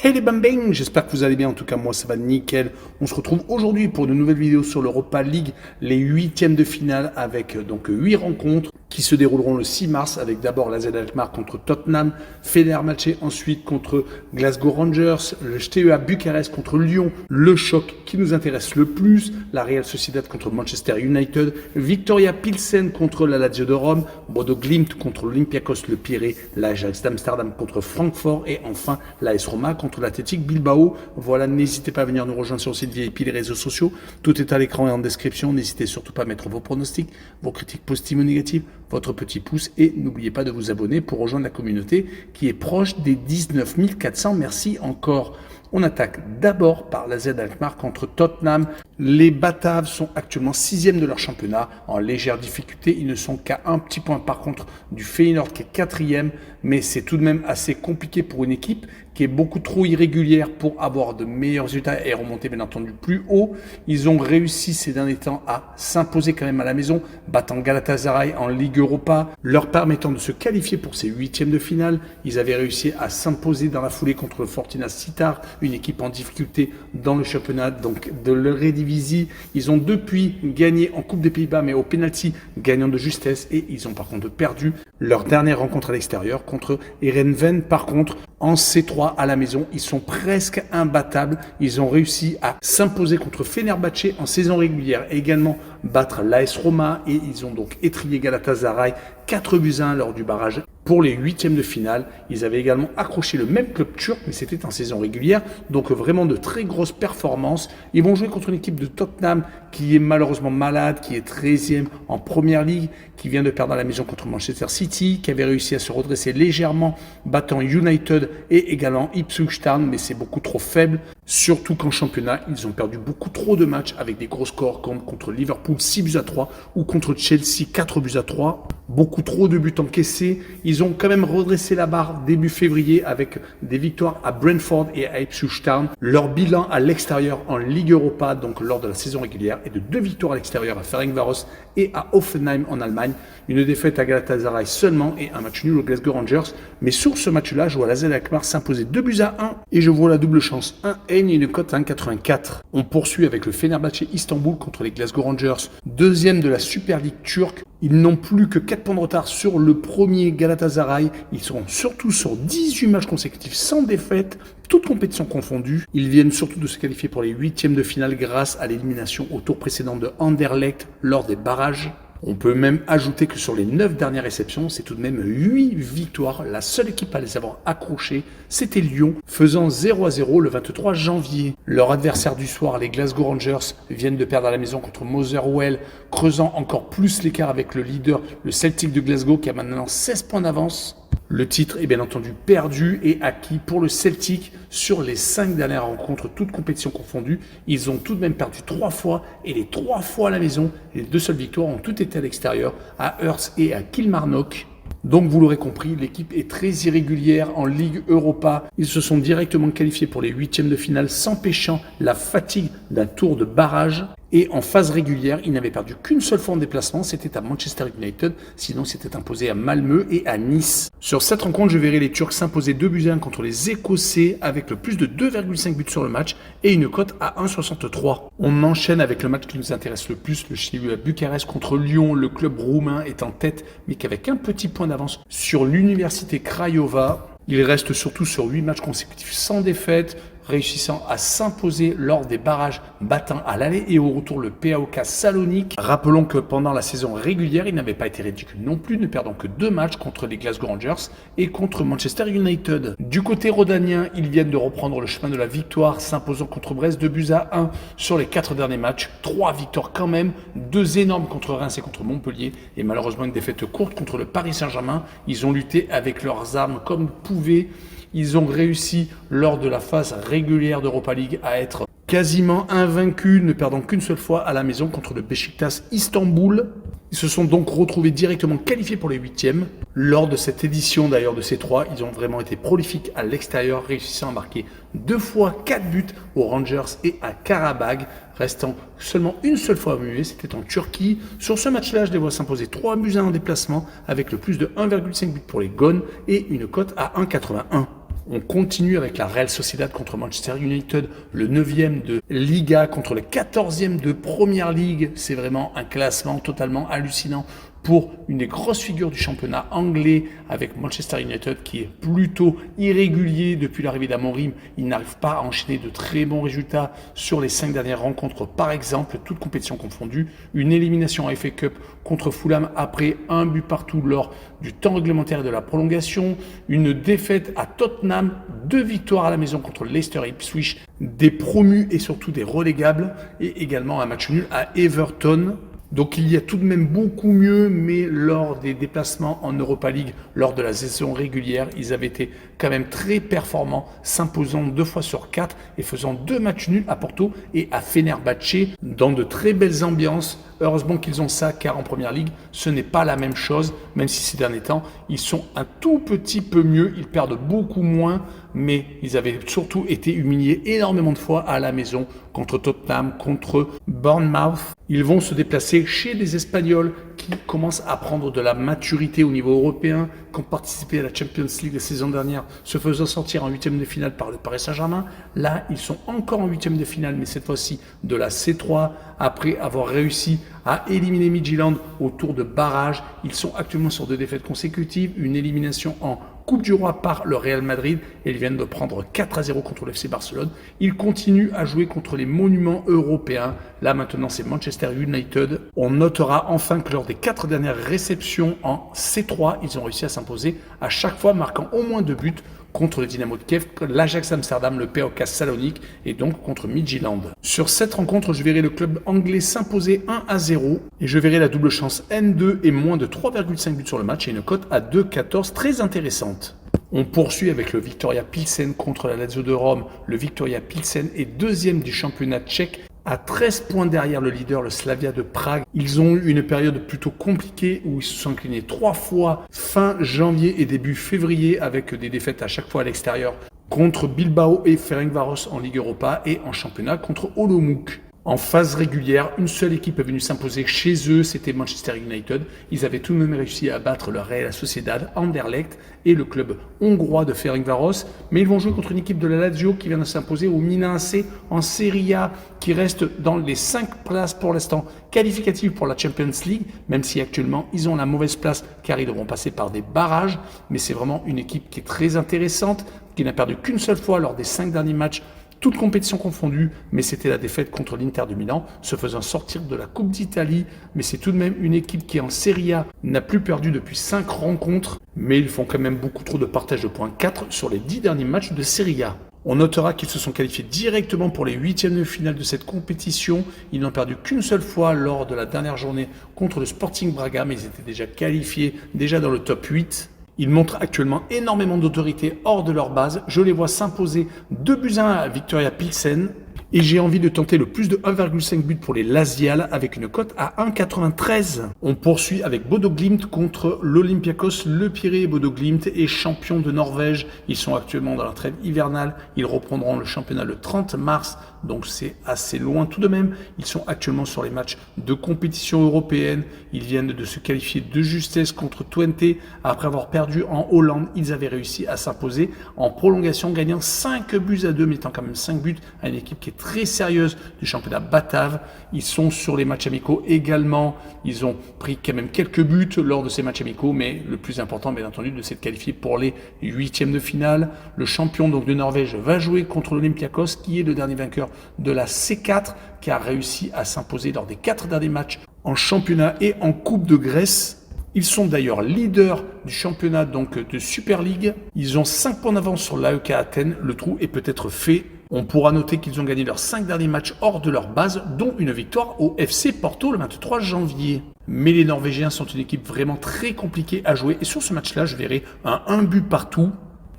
Hey les bambins, j'espère que vous allez bien, en tout cas moi ça va nickel. On se retrouve aujourd'hui pour de nouvelles vidéos sur l'Europa League, les huitièmes de finale avec donc 8 rencontres qui se dérouleront le 6 mars avec d'abord l'AZ Alkmaar contre Tottenham, Fenerbahçe ensuite contre Glasgow Rangers, le STEA Bucarest contre Lyon, le choc qui nous intéresse le plus, la Real Sociedad contre Manchester United, Victoria Pilsen contre la Lazio de Rome, Bodo Glimt contre l'Olympiakos le Pirée, l'Ajax d'Amsterdam contre Francfort et enfin l'AS Roma contre l'Athletic Bilbao. Voilà, n'hésitez pas à venir nous rejoindre sur le site VIP, les réseaux sociaux. Tout est à l'écran et en description. N'hésitez surtout pas à mettre vos pronostics, vos critiques positives ou négatives, votre petit pouce et n'oubliez pas de vous abonner pour rejoindre la communauté qui est proche des 19 400. Merci encore. On attaque d'abord par l'AZ Alkmaar contre Tottenham. Les Bataves sont actuellement 6e de leur championnat, en légère difficulté. Ils ne sont qu'à un petit point par contre du Feyenoord qui est 4e, mais c'est tout de même assez compliqué pour une équipe qui est beaucoup trop irrégulière pour avoir de meilleurs résultats et remonter bien entendu plus haut. Ils ont réussi ces derniers temps à s'imposer quand même à la maison, battant Galatasaray en Ligue Europa, leur permettant de se qualifier pour ces huitièmes de finale. Ils avaient réussi à s'imposer dans la foulée contre le Fortuna Sittard, une équipe en difficulté dans le championnat donc de l'Eredivisie. Ils ont depuis gagné en Coupe des Pays-Bas, mais au penalty, gagnant de justesse, et ils ont par contre perdu leur dernière rencontre à l'extérieur contre Heerenveen. Par contre, en C3 à la maison, ils sont presque imbattables. Ils ont réussi à s'imposer contre Fenerbahçe en saison régulière et également battre l'AS Roma, et ils ont donc étrillé Galatasaray 4-1 lors du barrage pour les huitièmes de finale. Ils avaient également accroché le même club turc, mais c'était en saison régulière, donc vraiment de très grosses performances. Ils vont jouer contre une équipe de Tottenham qui est malheureusement malade, qui est 13e en première ligue, qui vient de perdre à la maison contre Manchester City, qui avait réussi à se redresser légèrement, battant United et également Ipswich Town, mais c'est beaucoup trop faible, surtout qu'en championnat, ils ont perdu beaucoup trop de matchs avec des gros scores comme contre Liverpool 6-3 ou contre Chelsea 4-3. Beaucoup trop de buts encaissés. Ils ont quand même redressé la barre début février avec des victoires à Brentford et à Ipswich Town. Leur bilan à l'extérieur en Ligue Europa, donc lors de la saison régulière, est de 2 victoires à l'extérieur à Ferencváros et à Hoffenheim en Allemagne. Une défaite à Galatasaray seulement et un match nul au Glasgow Rangers. Mais sur ce match-là, je vois l'AZ Alkmaar s'imposer 2-1 et je vois la double chance 1 et une cote à 1,84. On poursuit avec le Fenerbahçe Istanbul contre les Glasgow Rangers, deuxième de la Super League turque. Ils n'ont plus que 4 points de retard sur le premier Galatasaray. Ils seront surtout sur 18 matchs consécutifs sans défaite, toutes compétitions confondues. Ils viennent surtout de se qualifier pour les huitièmes de finale grâce à l'élimination au tour précédent de Anderlecht lors des barrages. On peut même ajouter que sur les 9 dernières réceptions, c'est tout de même 8 victoires. La seule équipe à les avoir accrochées, c'était Lyon, faisant 0-0 le 23 janvier. Leur adversaire du soir, les Glasgow Rangers, viennent de perdre à la maison contre Motherwell, creusant encore plus l'écart avec le leader, le Celtic de Glasgow, qui a maintenant 16 points d'avance. Le titre est bien entendu perdu et acquis pour le Celtic sur les 5 dernières rencontres, toutes compétitions confondues. Ils ont tout de même perdu 3 fois et les 3 fois à la maison. Les 2 seules victoires ont toutes été à l'extérieur, à Hearts et à Kilmarnock. Donc vous l'aurez compris, l'équipe est très irrégulière en Ligue Europa. Ils se sont directement qualifiés pour les huitièmes de finale, s'empêchant la fatigue d'un tour de barrage. Et en phase régulière, ils n'avaient perdu qu'une seule fois en déplacement, c'était à Manchester United, sinon c'était imposé à Malmö et à Nice. Sur cette rencontre, je verrai les Turcs s'imposer 2-1 contre les Écossais avec le plus de 2,5 buts sur le match et une cote à 1,63. On enchaîne avec le match qui nous intéresse le plus, le STEA Bucarest contre Lyon. Le club roumain est en tête, mais qu'avec un petit point d'avance sur l'Université Craiova. Il reste surtout sur 8 matchs consécutifs sans défaite, réussissant à s'imposer lors des barrages, battant à l'aller et au retour le PAOK Salonique. Rappelons que pendant la saison régulière, il n'avait pas été ridicule non plus, ne perdant que 2 matchs contre les Glasgow Rangers et contre Manchester United. Du côté rhodanien, ils viennent de reprendre le chemin de la victoire, s'imposant contre Brest 2-1 sur les 4 derniers matchs. 3 victoires quand même, 2 énormes contre Reims et contre Montpellier, et malheureusement une défaite courte contre le Paris Saint-Germain. Ils ont lutté avec leurs armes comme pouvaient. Ils ont réussi lors de la phase régulière d'Europa League à être quasiment invaincus, ne perdant qu'une seule fois à la maison contre le Beşiktaş Istanbul. Ils se sont donc retrouvés directement qualifiés pour les huitièmes. Lors de cette édition d'ailleurs de ces 3, ils ont vraiment été prolifiques à l'extérieur, réussissant à marquer 2 fois 4 buts aux Rangers et à Karabag, restant seulement une seule fois muet, c'était en Turquie. Sur ce match-là, je les vois s'imposer 3-1 en déplacement avec le plus de 1,5 but pour les Gones et une cote à 1,81. On continue avec la Real Sociedad contre Manchester United, le 9e de Liga contre le 14e de Premier League. C'est vraiment un classement totalement hallucinant pour une des grosses figures du championnat anglais avec Manchester United qui est plutôt irrégulier depuis l'arrivée d'Amorim. Il n'arrive pas à enchaîner de très bons résultats sur les 5 dernières rencontres. Par exemple, toutes compétitions confondues, une élimination en FA Cup contre Fulham après un but partout lors du temps réglementaire et de la prolongation, une défaite à Tottenham, 2 victoires à la maison contre Leicester et Ipswich, des promus et surtout des relégables, et également un match nul à Everton. Donc il y a tout de même beaucoup mieux, mais lors des déplacements en Europa League, lors de la saison régulière, ils avaient été quand même très performants, s'imposant 2 fois sur 4 et faisant 2 matchs nuls à Porto et à Fenerbahçe dans de très belles ambiances. Heureusement qu'ils ont ça, car en Première Ligue, ce n'est pas la même chose, même si ces derniers temps, ils sont un tout petit peu mieux, ils perdent beaucoup moins, mais ils avaient surtout été humiliés énormément de fois à la maison contre Tottenham, contre Bournemouth. Ils vont se déplacer chez les Espagnols qui commencent à prendre de la maturité au niveau européen, qui ont participé à la Champions League la saison dernière, se faisant sortir en 8e de finale par le Paris Saint-Germain. Là, ils sont encore en 8e de finale, mais cette fois-ci de la C3, après avoir réussi à éliminer Midtjylland au tour de barrage. Ils sont actuellement sur 2 défaites consécutives, une élimination en Coupe du Roi par le Real Madrid et ils viennent de prendre 4-0 contre le FC Barcelone. Ils continuent à jouer contre les monuments européens. Là maintenant c'est Manchester United. On notera enfin que lors des 4 dernières réceptions en C3, ils ont réussi à s'imposer à chaque fois marquant au moins 2 buts contre le Dynamo de Kiev, l'Ajax Amsterdam, le PAOK Salonique et donc contre Midtjylland. Sur cette rencontre, je verrai le club anglais s'imposer 1-0 et je verrai la double chance N2 et moins de 3,5 buts sur le match et une cote à 2,14 très intéressante. On poursuit avec le Viktoria Pilsen contre la Lazio de Rome. Le Viktoria Pilsen est 2e du championnat tchèque, à 13 points derrière le leader, le Slavia de Prague. Ils ont eu une période plutôt compliquée où ils se sont inclinés 3 fois fin janvier et début février avec des défaites à chaque fois à l'extérieur contre Bilbao et Ferencváros en Ligue Europa et en championnat contre Olomouc. En phase régulière, une seule équipe est venue s'imposer chez eux, c'était Manchester United. Ils avaient tout de même réussi à battre le Real Sociedad, Anderlecht et le club hongrois de Ferencváros. Mais ils vont jouer contre une équipe de la Lazio qui vient de s'imposer au Milan AC en Serie A, qui reste dans les 5 places pour l'instant qualificatives pour la Champions League, même si actuellement ils ont la mauvaise place car ils devront passer par des barrages. Mais c'est vraiment une équipe qui est très intéressante, qui n'a perdu qu'une seule fois lors des 5 derniers matchs, toutes compétitions confondues, mais c'était la défaite contre l'Inter de Milan, se faisant sortir de la Coupe d'Italie. Mais c'est tout de même une équipe qui en Serie A n'a plus perdu depuis 5 rencontres, mais ils font quand même beaucoup trop de partage de points, 4 sur les 10 derniers matchs de Serie A. On notera qu'ils se sont qualifiés directement pour les 8e de finale de cette compétition. Ils n'ont perdu qu'une seule fois lors de la dernière journée contre le Sporting Braga, mais ils étaient déjà qualifiés, déjà dans le top 8. Ils montrent actuellement énormément d'autorité hors de leur base. Je les vois s'imposer 2-1 à Viktoria Pilsen. Et j'ai envie de tenter le plus de 1,5 but pour les Laziales avec une cote à 1,93. On poursuit avec Bodo Glimt contre l'Olympiakos. Le Pirée Bodo Glimt est champion de Norvège. Ils sont actuellement dans la trêve hivernale. Ils reprendront le championnat le 30 mars. Donc c'est assez loin tout de même. Ils sont actuellement sur les matchs de compétition européenne. Ils viennent de se qualifier de justesse contre Twente. Après avoir perdu en Hollande, ils avaient réussi à s'imposer en prolongation, gagnant 5-2, mettant quand même 5 buts à une équipe qui est très sérieuse du championnat batave. Ils sont sur les matchs amicaux également. Ils ont pris quand même quelques buts lors de ces matchs amicaux, mais le plus important, bien entendu, de s'être qualifié pour les 8e de finale. Le champion donc de Norvège va jouer contre l'Olympiakos, qui est le dernier vainqueur de la C4, qui a réussi à s'imposer lors des 4 derniers matchs en championnat et en Coupe de Grèce. Ils sont d'ailleurs leaders du championnat donc de Super League. Ils ont 5 points d'avance sur l'AEK Athènes. Le trou est peut-être fait. On pourra noter qu'ils ont gagné leurs 5 derniers matchs hors de leur base, dont une victoire au FC Porto le 23 janvier. Mais les Norvégiens sont une équipe vraiment très compliquée à jouer. Et sur ce match-là, je verrai un but partout.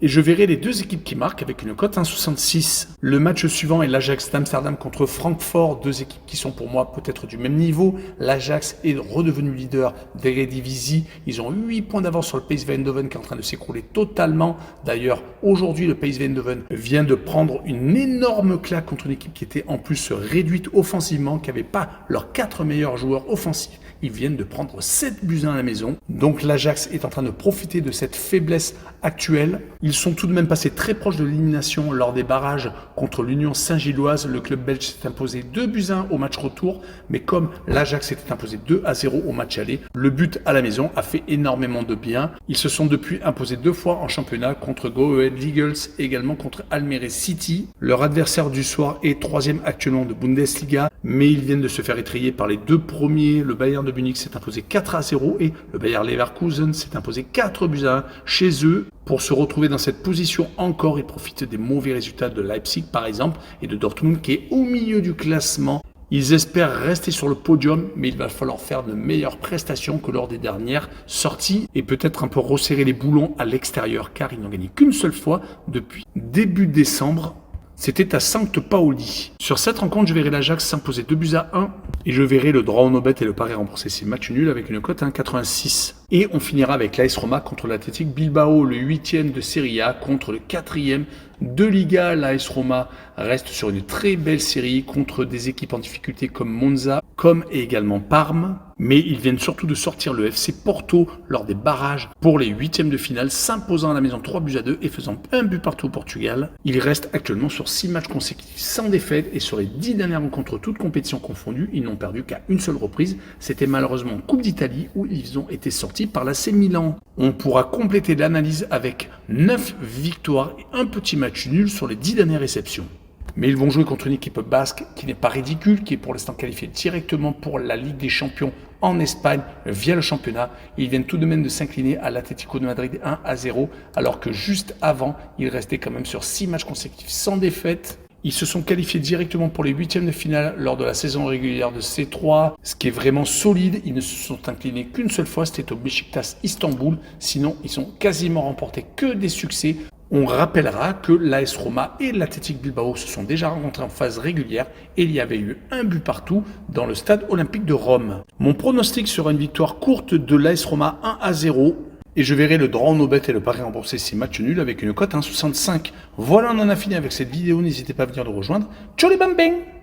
Et je verrai les 2 équipes qui marquent avec une cote 1,66. Le match suivant est l'Ajax d'Amsterdam contre Francfort, 2 équipes qui sont pour moi peut-être du même niveau. L'Ajax est redevenu leader d'Eredivisie. Ils ont 8 points d'avance sur le PSV Eindhoven qui est en train de s'écrouler totalement. D'ailleurs, aujourd'hui, le PSV Eindhoven vient de prendre une énorme claque contre une équipe qui était en plus réduite offensivement, qui n'avait pas leurs 4 meilleurs joueurs offensifs. Ils viennent de prendre 7-1 à la maison. Donc l'Ajax est en train de profiter de cette faiblesse actuelle. Ils sont tout de même passés très proches de l'élimination lors des barrages contre l'Union Saint-Gilloise. Le club belge s'est imposé 2-1 au match retour, mais comme l'Ajax s'était imposé 2-0 au match aller, le but à la maison a fait énormément de bien. Ils se sont depuis imposés 2 fois en championnat contre Go Ahead Eagles et également contre Almere City. Leur adversaire du soir est 3e actuellement de Bundesliga, mais ils viennent de se faire étrier par les 2 premiers. Le Bayern de Munich s'est imposé 4-0 et le Bayer Leverkusen s'est imposé 4-1 chez eux. Pour se retrouver dans cette position encore, ils profitent des mauvais résultats de Leipzig par exemple et de Dortmund qui est au milieu du classement. Ils espèrent rester sur le podium, mais il va falloir faire de meilleures prestations que lors des dernières sorties et peut-être un peu resserrer les boulons à l'extérieur car ils n'ont gagné qu'une seule fois depuis début décembre. C'était à Sankt Pauli. Sur cette rencontre, je verrai l'Ajax s'imposer 2-1 et je verrai le draw no bet et le pari rembourser ses matchs nuls avec une cote à 1,86. Et on finira avec l'AS Roma contre l'Athletic Bilbao, le 8e de Serie A contre le 4e de Liga. L'AS Roma reste sur une très belle série contre des équipes en difficulté comme Monza, comme et également Parme. Mais ils viennent surtout de sortir le FC Porto lors des barrages pour les 8e de finale, s'imposant à la maison 3-2 et faisant un but partout au Portugal. Ils restent actuellement sur 6 matchs consécutifs sans défaite et sur les 10 dernières rencontres toutes compétitions confondues, ils n'ont perdu qu'à une seule reprise. C'était malheureusement en Coupe d'Italie où ils ont été sortis par l'AC Milan. On pourra compléter l'analyse avec 9 victoires et un petit match nul sur les 10 dernières réceptions. Mais ils vont jouer contre une équipe basque qui n'est pas ridicule, qui est pour l'instant qualifiée directement pour la Ligue des Champions en Espagne via le championnat. Ils viennent tout de même de s'incliner à l'Atlético de Madrid 1-0, alors que juste avant, ils restaient quand même sur 6 matchs consécutifs sans défaite. Ils se sont qualifiés directement pour les 8e de finale lors de la saison régulière de C3, ce qui est vraiment solide. Ils ne se sont inclinés qu'une seule fois, c'était au Beşiktaş Istanbul. Sinon, ils ont quasiment remporté que des succès. On rappellera que l'AS Roma et l'Athletic Bilbao se sont déjà rencontrés en phase régulière et il y avait eu un but partout dans le stade olympique de Rome. Mon pronostic sera une victoire courte de l'AS Roma 1-0 et je verrai le draw no bet et le pari rembourser ces matchs nuls avec une cote à 1,65. Voilà, on en a fini avec cette vidéo, n'hésitez pas à venir nous rejoindre. Ciao les bang bang!